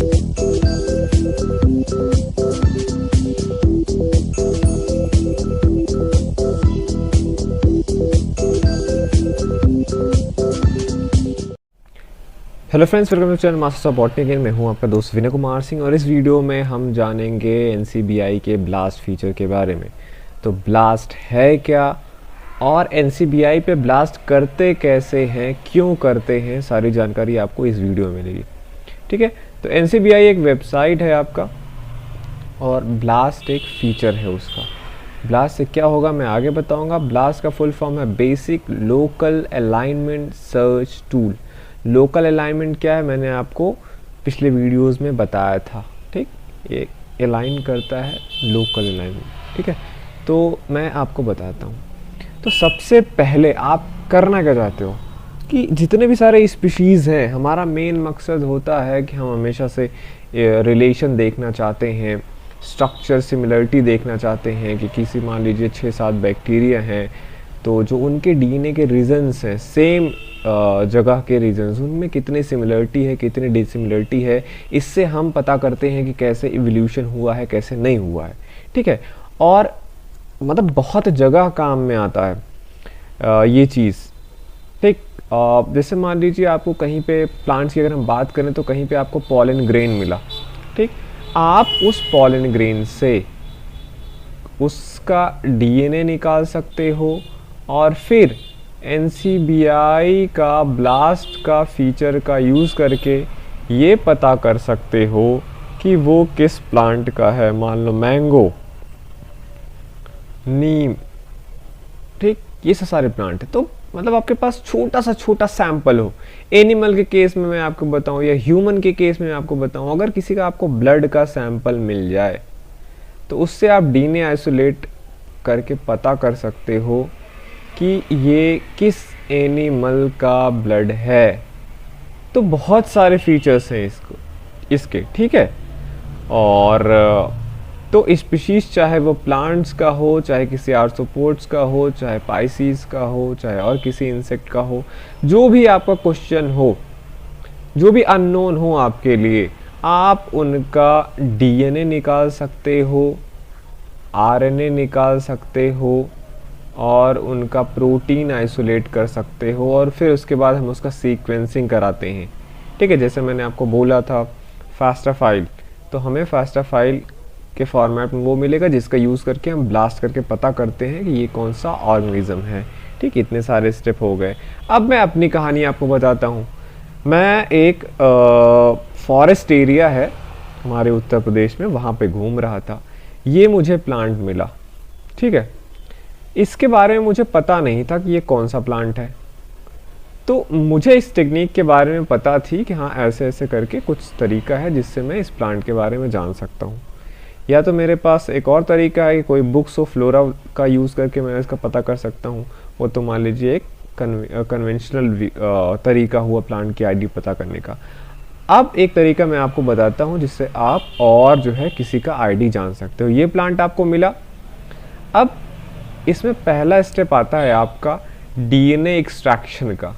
Hello friends, welcome to channel Masters of Botany. Again मैं हूं आपका दोस्त विनय कुमार सिंह और इस वीडियो में हम जानेंगे एनसीबीआई के ब्लास्ट फीचर के बारे में। तो ब्लास्ट है क्या और एनसीबीआई पे ब्लास्ट करते कैसे हैं, क्यों करते हैं, सारी जानकारी आपको इस वीडियो में मिलेगी। ठीक है, तो एनसीबीआई एक वेबसाइट है आपका और ब्लास्ट एक फीचर है उसका। ब्लास्ट से क्या होगा मैं आगे बताऊँगा। ब्लास्ट का फुल फॉर्म है basic local alignment search tool. Local alignment क्या है मैंने आपको पिछले वीडियोस में बताया था। ठीक, ये अलाइन करता है लोकल अलाइनमेंट। ठीक है, तो मैं आपको बताता हूँ। तो सबसे पहले आप करना क्या चाहते हो कि जितने भी सारे स्पीशीज़ हैं, हमारा मेन मकसद होता है कि हम हमेशा से रिलेशन देखना चाहते हैं, स्ट्रक्चर सिमिलरिटी देखना चाहते हैं कि किसी मान लीजिए 6-7 बैक्टीरिया हैं तो जो उनके डीएनए के रीजन्स हैं, सेम जगह के रीजन्स, उनमें कितनी सिमिलरिटी है, कितनी डिसिमिलरिटी है, इससे हम पता करते हैं कि कैसे इवोल्यूशन हुआ है, कैसे नहीं हुआ है। ठीक है, और मतलब बहुत जगह काम में आता है ये चीज़। ठीक, जैसे मान लीजिए आपको कहीं पे प्लांट्स की अगर हम बात करें तो कहीं पे आपको पॉलन ग्रेन मिला। ठीक, आप उस पॉलन ग्रेन से उसका डीएनए निकाल सकते हो और फिर एनसीबीआई का ब्लास्ट का फीचर का यूज़ करके ये पता कर सकते हो कि वो किस प्लांट का है। मान लो मैंगो, नीम, ठीक, ये सारे प्लांट है। तो मतलब आपके पास छोटा सैंपल हो। एनिमल के केस में मैं आपको बताऊं या ह्यूमन के केस में मैं आपको बताऊं, अगर किसी का आपको ब्लड का सैंपल मिल जाए तो उससे आप डीएनए आइसोलेट करके पता कर सकते हो कि ये किस एनिमल का ब्लड है। तो बहुत सारे फीचर्स हैं इसके। ठीक है, और तो स्पीशीज चाहे वो प्लांट्स का हो, चाहे किसी आर्थ्रोपोड्स का हो, चाहे पाइसीज का हो, चाहे और किसी इंसेक्ट का हो, जो भी आपका क्वेश्चन हो, जो भी अननोन हो आपके लिए, आप उनका डीएनए निकाल सकते हो, आरएनए निकाल सकते हो और उनका प्रोटीन आइसोलेट कर सकते हो और फिर उसके बाद हम उसका सीक्वेंसिंग कराते हैं। ठीक है, जैसे मैंने आपको बोला था फास्टा फाइल, तो हमें फास्टा फाइल के फॉर्मेट में वो मिलेगा जिसका यूज़ करके हम ब्लास्ट करके पता करते हैं कि ये कौन सा ऑर्गेनिज्म है। ठीक, इतने सारे स्टेप हो गए। अब मैं अपनी कहानी आपको बताता हूँ। मैं एक फॉरेस्ट एरिया है हमारे उत्तर प्रदेश में, वहाँ पे घूम रहा था। ये मुझे प्लांट मिला। ठीक है, इसके बारे में मुझे पता नहीं था कि ये कौन सा प्लांट है। तो मुझे इस टेक्निक के बारे में पता थी कि हाँ ऐसे ऐसे करके कुछ तरीका है जिससे मैं इस प्लांट के बारे में जान सकता हूँ। या तो मेरे पास एक और तरीका है कि कोई बुक्स ऑफ फ्लोरा का यूज़ करके मैं इसका पता कर सकता हूँ। वो तो मान लीजिए एक कन्वेंशनल तरीका हुआ प्लांट की आईडी पता करने का। अब एक तरीका मैं आपको बताता हूँ जिससे आप और जो है किसी का आईडी जान सकते हो। ये प्लांट आपको मिला। अब इसमें पहला स्टेप आता है आपका डीएनए एक्सट्रैक्शन का।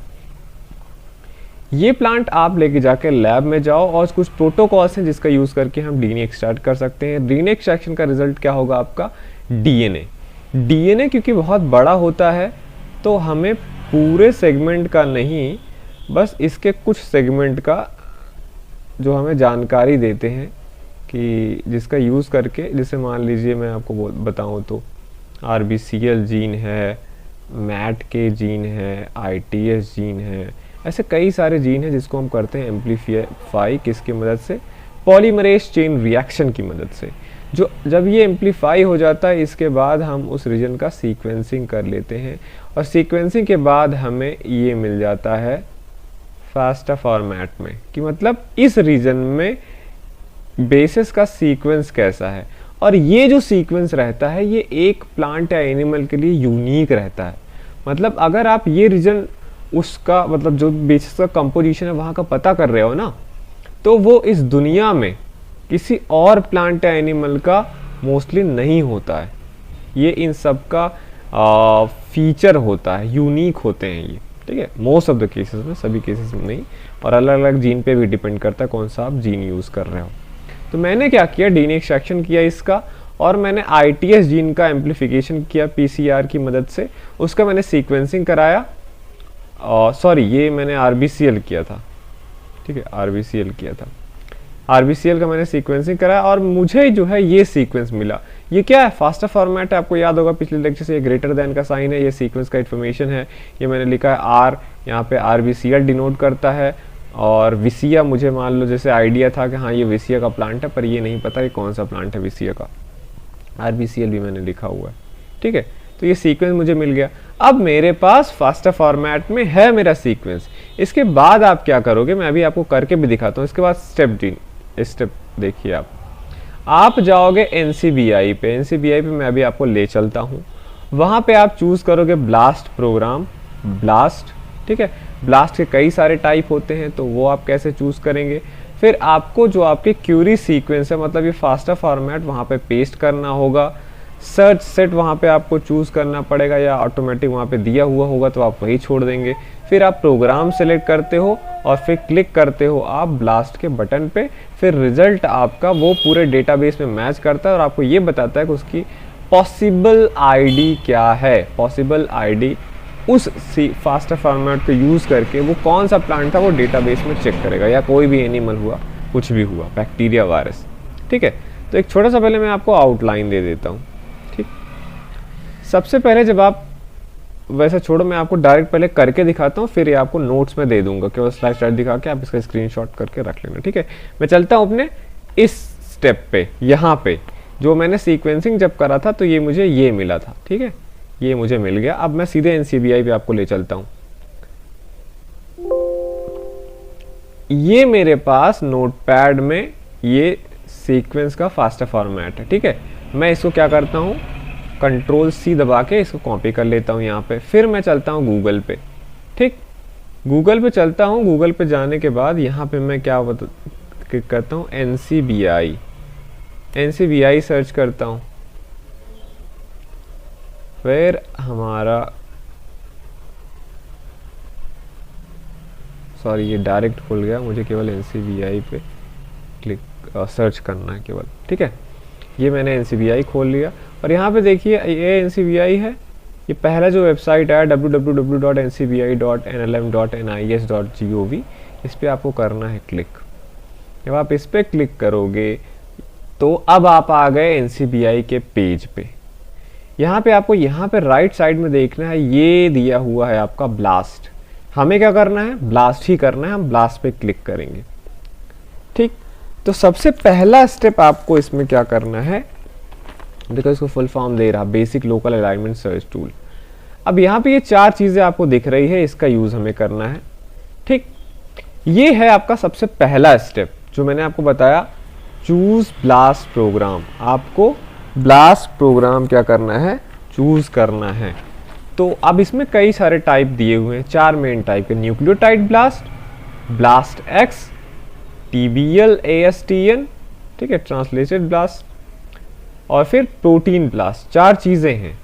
ये प्लांट आप लेके जाके लैब में जाओ और कुछ प्रोटोकॉल्स हैं जिसका यूज़ करके हम डीएनए एक्सट्रैक्ट कर सकते हैं। डीएनए एक्सट्रैक्शन का रिजल्ट क्या होगा आपका डीएनए क्योंकि बहुत बड़ा होता है तो हमें पूरे सेगमेंट का नहीं, बस इसके कुछ सेगमेंट का जो हमें जानकारी देते हैं कि जिसका यूज़ करके, जैसे मान लीजिए मैं आपको बताऊँ तो RBCL जीन है, मैट के जीन है, ITS जीन है, ऐसे कई सारे जीन हैं जिसको हम करते हैं एम्पलीफाई। किसकी मदद से? पॉलीमरेज चेन रिएक्शन की मदद से। जो जब ये एम्पलीफाई हो जाता है इसके बाद हम उस रीजन का सीक्वेंसिंग कर लेते हैं और सीक्वेंसिंग के बाद हमें ये मिल जाता है फास्टा फॉर्मेट में कि मतलब इस रीजन में बेसिस का सीक्वेंस कैसा है। और ये जो सीक्वेंस रहता है ये एक प्लांट या एनिमल के लिए यूनिक रहता है। मतलब अगर आप ये रीजन उसका मतलब जो बेसिस का कंपोजिशन है वहाँ का पता कर रहे हो ना, तो वो इस दुनिया में किसी और प्लांट या एनिमल का मोस्टली नहीं होता है। ये इन सब का फीचर होता है, यूनिक होते हैं ये। ठीक है, मोस्ट ऑफ द केसेस में, सभी केसेस में नहीं, और अलग अलग जीन पे भी डिपेंड करता है कौन सा आप जीन यूज़ कर रहे हो। तो मैंने क्या किया, डीएनए एक्सट्रैक्शन किया इसका, और मैंने ITS जीन का एम्प्लीफिकेशन किया PCR की मदद से, उसका मैंने सीक्वेंसिंग कराया, और सॉरी ये मैंने RBCL किया था, ठीक है, RBCL किया था, RBCL का मैंने सीक्वेंसिंग कराया, और मुझे जो है ये सीक्वेंस मिला। ये क्या है, फास्टा फॉर्मेट है, आपको याद होगा पिछले लेक्चर से, ये ग्रेटर देन का साइन है, ये सीक्वेंस का इन्फॉर्मेशन है, ये मैंने लिखा है R, यहाँ पे RBCL डिनोट करता है, और विसिया मुझे मान लो जैसे आइडिया था कि हाँ ये विसिया का प्लांट है, पर ये नहीं पता कि कौन सा प्लांट है विसिया का, RBCL भी मैंने लिखा हुआ है, ठीक है। तो ये सीक्वेंस मुझे मिल गया। अब मेरे पास फास्टा फॉर्मेट में है मेरा सीक्वेंस। इसके बाद आप क्या करोगे, मैं अभी आपको करके भी दिखाता हूँ। इसके बाद स्टेप देखिए, आप जाओगे NCBI पे, NCBI पे मैं अभी आपको ले चलता हूँ। वहाँ पे आप चूज़ करोगे ब्लास्ट प्रोग्राम, ब्लास्ट, ठीक है। ब्लास्ट के कई सारे टाइप होते हैं, तो वो आप कैसे चूज़ करेंगे। फिर आपको जो आपके क्यूरी सीक्वेंस है, मतलब ये फास्टा फॉर्मेट, वहाँ पे पेस्ट करना होगा। सर्च सेट वहाँ पे आपको चूज़ करना पड़ेगा, या ऑटोमेटिक वहाँ पे दिया हुआ होगा तो आप वही छोड़ देंगे। फिर आप प्रोग्राम सेलेक्ट करते हो और फिर क्लिक करते हो आप ब्लास्ट के बटन पे। फिर रिजल्ट आपका वो पूरे डेटाबेस में मैच करता है और आपको ये बताता है कि उसकी पॉसिबल आईडी क्या है। पॉसिबल आईडी उस फास्टा फॉर्मेट को यूज़ करके वो कौन सा प्लांट था वो डेटाबेस में चेक करेगा, या कोई भी एनिमल हुआ, कुछ भी हुआ, बैक्टीरिया, वायरस, ठीक है। तो एक छोटा सा पहले मैं आपको आउटलाइन दे देता हूँ, ठीक। सबसे पहले जब आप, वैसा छोड़ो, मैं आपको डायरेक्ट पहले करके दिखाता हूँ, फिर ये आपको नोट्स में दे दूंगा, केवल स्लाइड दिखा के आप इसका स्क्रीनशॉट करके रख लेना, ठीक है। मैं चलता हूँ अपने इस स्टेप पे, यहाँ पे जो मैंने सीक्वेंसिंग जब करा था तो ये मुझे ये मिला था, ठीक है, ये मुझे मिल गया। अब मैं सीधे NCBI पे आपको ले चलता हूँ। ये मेरे पास नोटपैड में ये सीक्वेंस का फास्टा फॉर्मेट है, ठीक है। मैं इसको क्या करता हूँ, Ctrl+C दबा के इसको कॉपी कर लेता हूँ यहाँ पे। फिर मैं चलता हूँ गूगल पे, ठीक, गूगल पे चलता हूँ। गूगल पे जाने के बाद यहाँ पे मैं क्या क्लिक करता हूँ, NCBI सर्च करता हूँ। फिर हमारा, सॉरी ये डायरेक्ट खुल गया, मुझे केवल NCBI पे क्लिक सर्च करना है केवल, ठीक है। ये मैंने NCBI खोल लिया और यहाँ पे देखिए ये NCBI है। ये पहला जो वेबसाइट है www.ncbi.nlm.nis.gov, इस पर आपको करना है क्लिक। जब आप इस पर क्लिक करोगे तो अब आप आ गए NCBI के पेज पे। यहाँ पे आपको यहाँ पे राइट साइड में देखना है, ये दिया हुआ है आपका ब्लास्ट। हमें क्या करना है, ब्लास्ट ही करना है। हम ब्लास्ट पे क्लिक करेंगे, ठीक। तो सबसे पहला स्टेप आपको इसमें क्या करना है, देखो इसको फुल फॉर्म दे रहा, basic local alignment search tool. अब यहाँ पे ये चार चीजें आपको दिख रही है, इसका यूज हमें करना है, ठीक। ये है आपका सबसे पहला स्टेप जो मैंने आपको बताया, चूज ब्लास्ट प्रोग्राम। आपको ब्लास्ट प्रोग्राम क्या करना है, चूज करना है। तो अब इसमें कई सारे टाइप दिए हुए हैं, चार मेन टाइप के, nucleotide blast, blast x, TBL ASTN, ठीक है, ट्रांसलेटेड ब्लास्ट, और फिर प्रोटीन ब्लास्ट। चार चीजें हैं।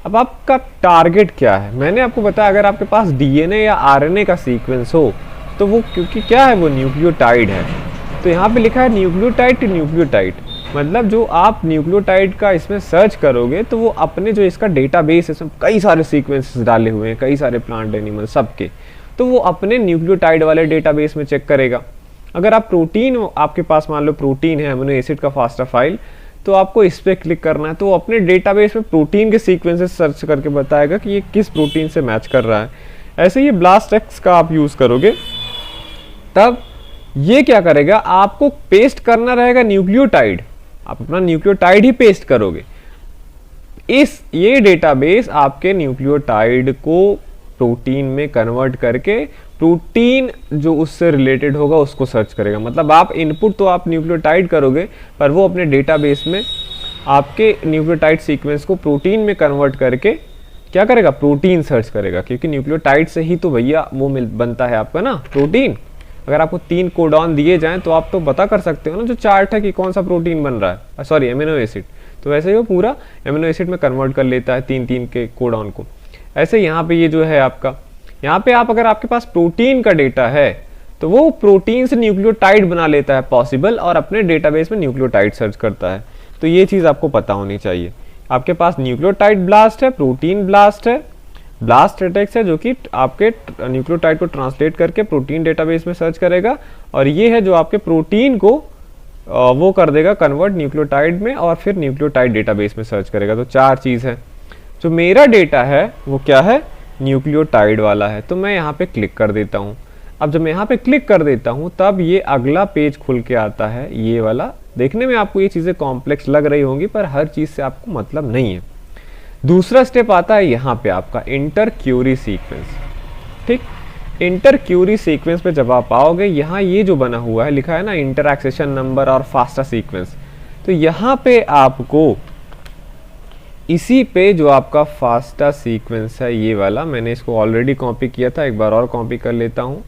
अब आपका टारगेट क्या है, मैंने आपको बताया अगर आपके पास DNA या RNA का सीक्वेंस हो तो वो, क्योंकि क्या है वो न्यूक्लियोटाइड है, तो यहाँ पे लिखा है न्यूक्लियोटाइड टू न्यूक्लियोटाइड, मतलब जो आप न्यूक्लियोटाइड का इसमें सर्च करोगे तो वो अपने जो इसका डेटाबेस है, इसमें कई सारे सीक्वेंसेस डाले हुए हैं, कई सारे प्लांट एनिमल सबके, तो वो अपने न्यूक्लियोटाइड वाले डेटाबेस में चेक करेगा। अगर आप प्रोटीन, आपके पास मान लो प्रोटीन है, अमीनो एसिड का फास्टा फाइल, तो आपको इस पर क्लिक करना है, तो अपने डेटाबेस में प्रोटीन के सीक्वेंसेस सर्च करके बताएगा कि ये किस प्रोटीन से मैच कर रहा है। ऐसे ही ब्लास्ट एक्स का आप यूज करोगे, तब ये क्या करेगा, आपको पेस्ट करना रहेगा न्यूक्लियोटाइड, आप अपना न्यूक्लियोटाइड ही पेस्ट करोगे। ये डेटाबेस आपके न्यूक्लियोटाइड को प्रोटीन में कन्वर्ट करके प्रोटीन जो उससे रिलेटेड होगा उसको सर्च करेगा। मतलब आप इनपुट तो आप न्यूक्लियोटाइड करोगे, पर वो अपने डेटाबेस में आपके न्यूक्लियोटाइड सीक्वेंस को प्रोटीन में कन्वर्ट करके क्या करेगा, प्रोटीन सर्च करेगा, क्योंकि न्यूक्लियोटाइड से ही तो भैया वो बनता है आपका ना प्रोटीन। अगर आपको 3 कोडॉन दिए जाएं तो आप तो पता कर सकते हो ना जो चार्ट है कि कौन सा प्रोटीन बन रहा है, सॉरी एमिनो एसिड, तो वैसे ही वो पूरा एमिनो एसिड में कन्वर्ट कर लेता है 3 के कोडॉन को। ऐसे यहाँ पे ये जो है आपका यहाँ पे आप अगर आपके पास प्रोटीन का डेटा है तो वो प्रोटीन से न्यूक्लियोटाइड बना लेता है पॉसिबल, और अपने डेटाबेस में न्यूक्लियोटाइड सर्च करता है। तो ये चीज़ आपको पता होनी चाहिए। आपके पास न्यूक्लियोटाइड ब्लास्ट है, प्रोटीन ब्लास्ट है, ब्लास्ट स्टैटिक्स है जो कि आपके न्यूक्लियोटाइड को ट्रांसलेट करके प्रोटीन डेटाबेस में सर्च करेगा, और ये है जो आपके प्रोटीन को वो कर देगा कन्वर्ट न्यूक्लियोटाइड में, और फिर न्यूक्लियोटाइड डेटाबेस में सर्च करेगा। तो 4 चीज़ है। जो मेरा डेटा है वो क्या है, न्यूक्लियोटाइड वाला है। तो मैं यहाँ पे क्लिक कर देता हूँ। अब जब मैं यहाँ पे क्लिक कर देता हूँ तब ये अगला पेज खुल के आता है, ये वाला। देखने में आपको ये चीज़ें कॉम्प्लेक्स लग रही होंगी, पर हर चीज़ से आपको मतलब नहीं है। दूसरा स्टेप आता है यहाँ पे आपका इंटर क्यूरी सीक्वेंस। ठीक, इंटर क्यूरी सीक्वेंस पे जब आप आओगे, यहाँ ये जो बना हुआ है लिखा है ना इंटरएक्सेशन नंबर और फास्टा सीक्वेंस, तो यहाँ पे आपको इसी पे जो आपका फास्टा सीक्वेंस है ये वाला, मैंने इसको ऑलरेडी कॉपी किया था, एक बार और कॉपी कर लेता हूँ।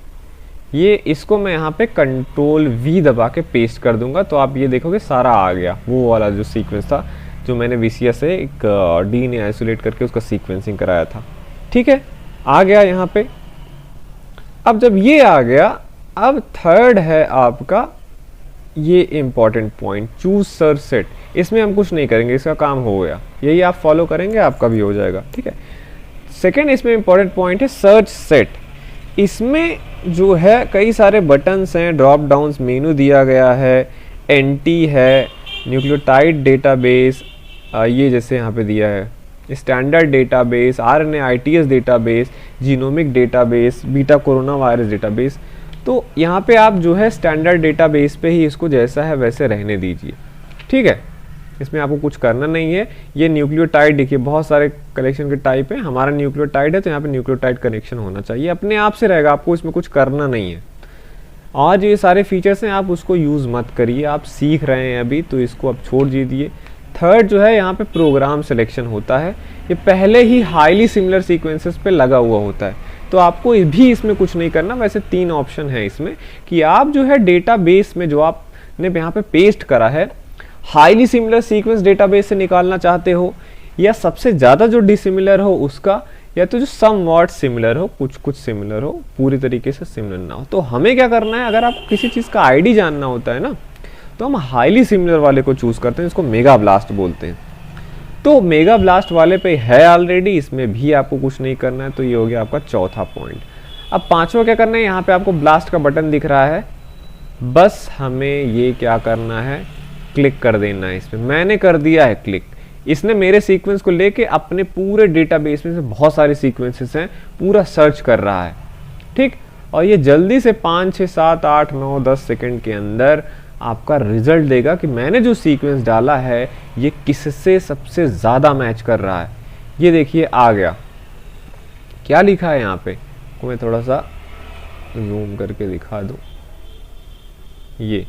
ये इसको मैं यहाँ पे कंट्रोल V दबा के पेस्ट कर दूंगा, तो आप ये देखोगे सारा आ गया। वो वाला जो सीक्वेंस था जो मैंने VCS से एक DNA आइसोलेट करके उसका सीक्वेंसिंग कराया था। ठीक है, आ गया यहाँ पे। अब जब ये आ गया, अब थर्ड है आपका ये important point, choose search set. इसमें हम कुछ नहीं करेंगे, इसका काम हो गया, यही आप फॉलो करेंगे आपका भी हो जाएगा। ठीक है, सेकेंड इसमें इंपॉर्टेंट पॉइंट है सर्च सेट। इसमें जो है कई सारे बटन्स हैं, ड्रॉप डाउन्स मेनू दिया गया है, एंटी है, न्यूक्लियोटाइड डेटाबेस, ये जैसे यहाँ पे दिया है standard database, RNA ITS database, genomic database, beta corona virus database. तो यहाँ पे आप जो है स्टैंडर्ड डेटाबेस पे ही इसको जैसा है वैसे रहने दीजिए। ठीक है, इसमें आपको कुछ करना नहीं है। ये न्यूक्लियोटाइड देखिए बहुत सारे कलेक्शन के टाइप है, हमारा न्यूक्लियोटाइड है तो यहाँ पे न्यूक्लियोटाइड कनेक्शन होना चाहिए, अपने आप से रहेगा, आपको इसमें कुछ करना नहीं है। और ये सारे फीचर्स हैं, आप उसको यूज़ मत करिए, आप सीख रहे हैं अभी, तो इसको आप छोड़ दीजिए। थर्ड जो है यहाँ पे प्रोग्राम सिलेक्शन होता है, ये पहले ही हाईली सिमिलर सीक्वेंसेस पे लगा हुआ होता है, तो आपको भी इसमें कुछ नहीं करना। वैसे 3 ऑप्शन है इसमें कि आप जो है डेटाबेस में जो आपने यहाँ पे पेस्ट करा है हाईली सिमिलर सीक्वेंस डेटाबेस से निकालना चाहते हो, या सबसे ज़्यादा जो डिसिमिलर हो उसका, या तो जो सम वॉट सिमिलर हो, कुछ कुछ सिमिलर हो, पूरी तरीके से सिमिलर ना हो। तो हमें क्या करना है, अगर आपको किसी चीज़ का आईडी जानना होता है ना, तो हम हाईली सिमिलर वाले को चूज़ करते हैं, इसको मेगा ब्लास्ट बोलते हैं। तो मेगा ब्लास्ट वाले पे है ऑलरेडी, इसमें भी आपको कुछ नहीं करना है। तो ये हो गया आपका चौथा पॉइंट। अब पांचवा क्या करना है, यहाँ पे आपको ब्लास्ट का बटन दिख रहा है, बस हमें ये क्या करना है, क्लिक कर देना है इसमें। मैंने कर दिया है क्लिक। इसने मेरे सीक्वेंस को लेके अपने पूरे डेटाबेस में से बहुत सारे सीक्वेंसेस हैं पूरा सर्च कर रहा है। ठीक, और ये जल्दी से 5, 6, 7, 8, 9, 10 सेकंड के अंदर आपका रिजल्ट देगा कि मैंने जो सीक्वेंस डाला है ये किससे सबसे ज़्यादा मैच कर रहा है। ये देखिए आ गया, क्या लिखा है यहाँ पे, को मैं थोड़ा सा जूम करके दिखा दूँ। ये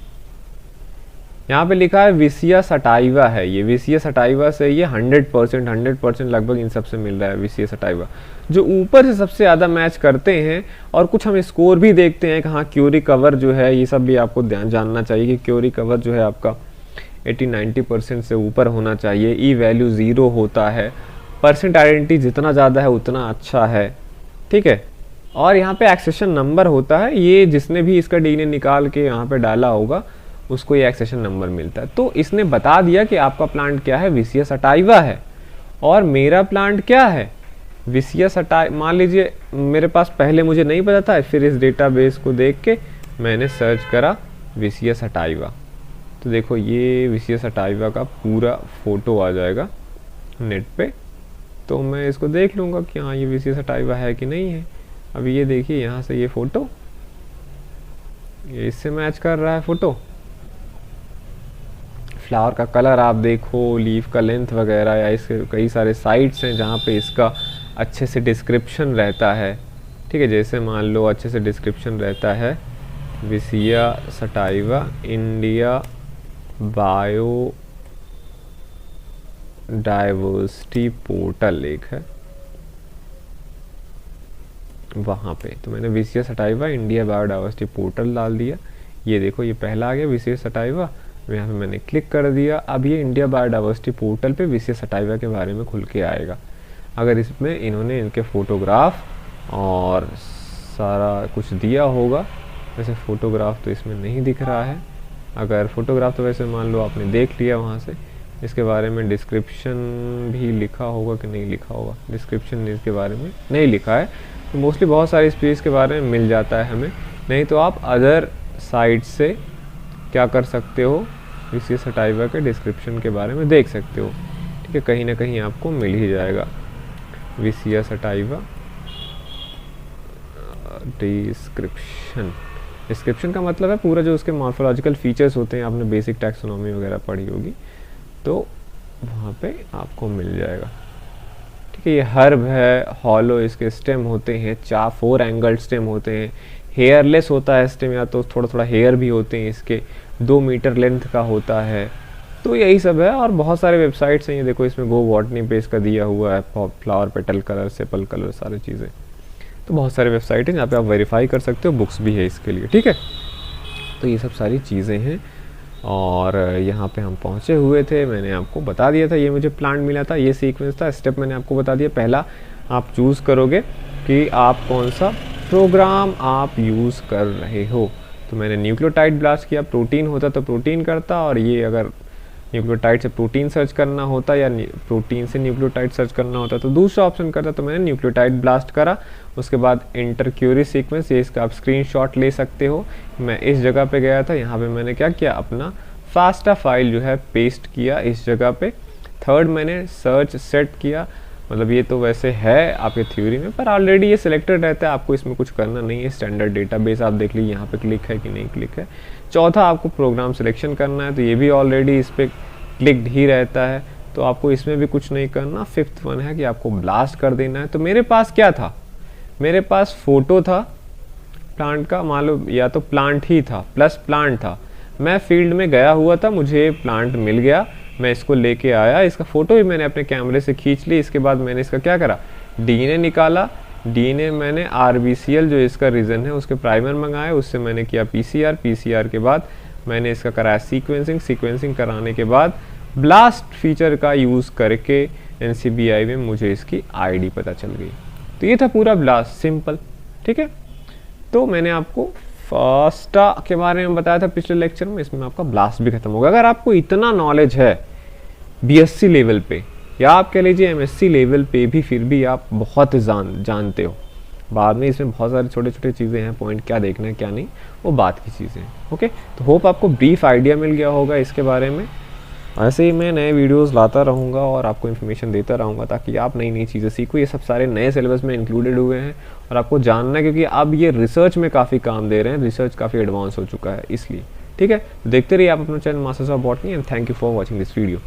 यहाँ पे लिखा है विसिया सटाइवा है, ये विसिया सटाइवा से ये 100% लगभग इन सब से मिल रहा है। विसिया सटाइवा जो ऊपर से सबसे ज़्यादा मैच करते हैं, और कुछ हम स्कोर भी देखते हैं कि हाँ क्यूरी कवर जो है, ये सब भी आपको ध्यान जानना चाहिए कि क्यूरी कवर जो है आपका 80-90% से ऊपर होना चाहिए। ई वैल्यू 0 होता है, परसेंट आइडेंटिटी जितना ज़्यादा है उतना अच्छा है। ठीक है, और यहाँ पे एक्सेशन नंबर होता है, ये जिसने भी इसका DNA निकाल के यहाँ पे डाला होगा उसको ये एक्सेशन नंबर मिलता है। तो इसने बता दिया कि आपका प्लांट क्या है, विसिया सटाइवा है, और मेरा प्लांट क्या है, विसिया सटाइवा। मान लीजिए मेरे पास पहले मुझे नहीं पता था, फिर इस डेटाबेस को देख के मैंने सर्च करा विसिया सटाइवा, तो देखो ये विसिया सटाइवा का पूरा फोटो आ जाएगा नेट पे। तो मैं इसको देख लूँगा कि हाँ ये विसिया सटाइवा है कि नहीं है। अभी ये देखिए यहाँ से ये फ़ोटो, ये इससे मैच कर रहा है फ़ोटो। फ्लावर का कलर आप देखो, लीफ का लेंथ वगैरह, या इसके कई सारे साइट्स हैं जहाँ पे इसका अच्छे से डिस्क्रिप्शन रहता है। ठीक है, जैसे मान लो अच्छे से डिस्क्रिप्शन रहता है, Vicia sativa India biodiversity portal एक है वहाँ पे, तो मैंने Vicia sativa India biodiversity portal डाल दिया। ये देखो ये पहला आ गया विसिया सटाइवा, यहाँ पे मैंने क्लिक कर दिया। अब ये इंडिया बायोडाइवर्सिटी पोर्टल पे विसिया सटाइवा के बारे में खुल के आएगा। अगर इसमें इन्होंने इनके फ़ोटोग्राफ और सारा कुछ दिया होगा। वैसे फ़ोटोग्राफ तो इसमें नहीं दिख रहा है, अगर फ़ोटोग्राफ तो वैसे मान लो आपने देख लिया वहाँ से। इसके बारे में डिस्क्रिप्शन भी लिखा होगा कि नहीं लिखा होगा, डिस्क्रिप्शन इसके बारे में नहीं लिखा है। तो मोस्टली बहुत सारी स्पीच के बारे में मिल जाता है हमें, नहीं तो आप अदर साइट से क्या कर सकते हो, VCS सटाइवा के डिस्क्रिप्शन के बारे में देख सकते हो। ठीक है, कहीं ना कहीं आपको मिल ही जाएगा VCS सटाइवा डिस्क्रिप्शन। डिस्क्रिप्शन का मतलब है पूरा जो उसके मॉर्फोलॉजिकल फीचर्स होते हैं, आपने बेसिक टैक्सोनॉमी वगैरह पढ़ी होगी, तो वहाँ पे आपको मिल जाएगा। ठीक है, ये हर्ब है, हॉलो इसके स्टेम होते हैं, 4 एंगल स्टेम होते हैं, हेयरलेस होता है स्टेम, या तो थोड़ा थोड़ा हेयर भी होते हैं इसके, 2 मीटर लेंथ का होता है। तो यही सब है, और बहुत सारे वेबसाइट्स हैं, ये देखो इसमें गो बॉटनी पे इसका दिया हुआ है, flower petal colour, sepal colour, सारी चीज़ें। तो बहुत सारे वेबसाइट हैं जहाँ पे आप वेरीफाई कर सकते हो, बुक्स भी है इसके लिए। ठीक है, तो ये सब सारी चीज़ें हैं, और यहाँ पे हम पहुँचे हुए थे। मैंने आपको बता दिया था, ये मुझे प्लांट मिला था, ये सीक्वेंस था, स्टेप मैंने आपको बता दिया। पहला आप चूज़ करोगे कि आप कौन सा प्रोग्राम आप यूज़ कर रहे हो। तो मैंने न्यूक्लियोटाइड ब्लास्ट किया, प्रोटीन होता तो प्रोटीन करता, और ये अगर न्यूक्लियोटाइड से प्रोटीन सर्च करना होता या प्रोटीन से न्यूक्लियोटाइड सर्च करना होता तो दूसरा ऑप्शन करता। तो मैंने न्यूक्लियोटाइड ब्लास्ट करा। उसके बाद इंटर क्यूरी सीक्वेंस, ये इसका आप स्क्रीनशॉट ले सकते हो। मैं इस जगह पे गया था, यहाँ पे मैंने क्या किया, अपना फास्टा फाइल जो है पेस्ट किया इस जगह पे। थर्ड मैंने सर्च सेट किया, मतलब ये तो वैसे है आपके थ्योरी में, पर ऑलरेडी ये सिलेक्टेड रहता है, आपको इसमें कुछ करना नहीं है। स्टैंडर्ड डेटाबेस आप देख लीजिए यहाँ पे क्लिक है कि नहीं क्लिक है। चौथा आपको प्रोग्राम सिलेक्शन करना है, तो ये भी ऑलरेडी इस पर क्लिक्ड ही रहता है, तो आपको इसमें भी कुछ नहीं करना। फिफ्थ वन है कि आपको ब्लास्ट कर देना है। तो मेरे पास क्या था, मेरे पास फोटो था प्लांट का, मान लो या तो प्लांट ही था प्लस प्लांट था। मैं फील्ड में गया हुआ था, मुझे प्लांट मिल गया, मैं इसको लेके आया, इसका फ़ोटो भी मैंने अपने कैमरे से खींच ली। इसके बाद मैंने इसका क्या करा, DNA निकाला। DNA मैंने RBCL जो इसका रीज़न है उसके प्राइमर मंगाए, उससे मैंने किया PCR के बाद मैंने इसका कराया सीक्वेंसिंग कराने के बाद ब्लास्ट फीचर का यूज़ करके NCBI में मुझे इसकी ID पता चल गई। तो ये था पूरा ब्लास्ट, सिंपल। ठीक है, तो मैंने आपको फास्टा के बारे में बताया था पिछले लेक्चर में, इसमें आपका ब्लास्ट भी खत्म होगा। अगर आपको इतना नॉलेज है BSc लेवल पे, या आप कह लीजिए MSc लेवल पे भी, फिर भी आप बहुत जानते हो। बाद में इसमें बहुत सारी छोटे छोटे चीज़ें हैं, पॉइंट क्या देखना है क्या नहीं, वो बात की चीज़ें हैं। ओके, तो होप आपको ब्रीफ आइडिया मिल गया होगा इसके बारे में। ऐसे ही मैं नए वीडियोस लाता रहूँगा और आपको इन्फॉर्मेशन देता रहूँगा, ताकि आप नई नई चीज़ें सीखो। ये सब सारे नए सिलेबस में इंक्लूडेड हुए हैं, और आपको जानना है, क्योंकि अब ये रिसर्च में काफ़ी काम दे रहे हैं, रिसर्च काफ़ी एडवांस हो चुका है इसलिए। ठीक है, तो देखते रहिए आप अपना channel Masters of botany, and thank you for watching this video.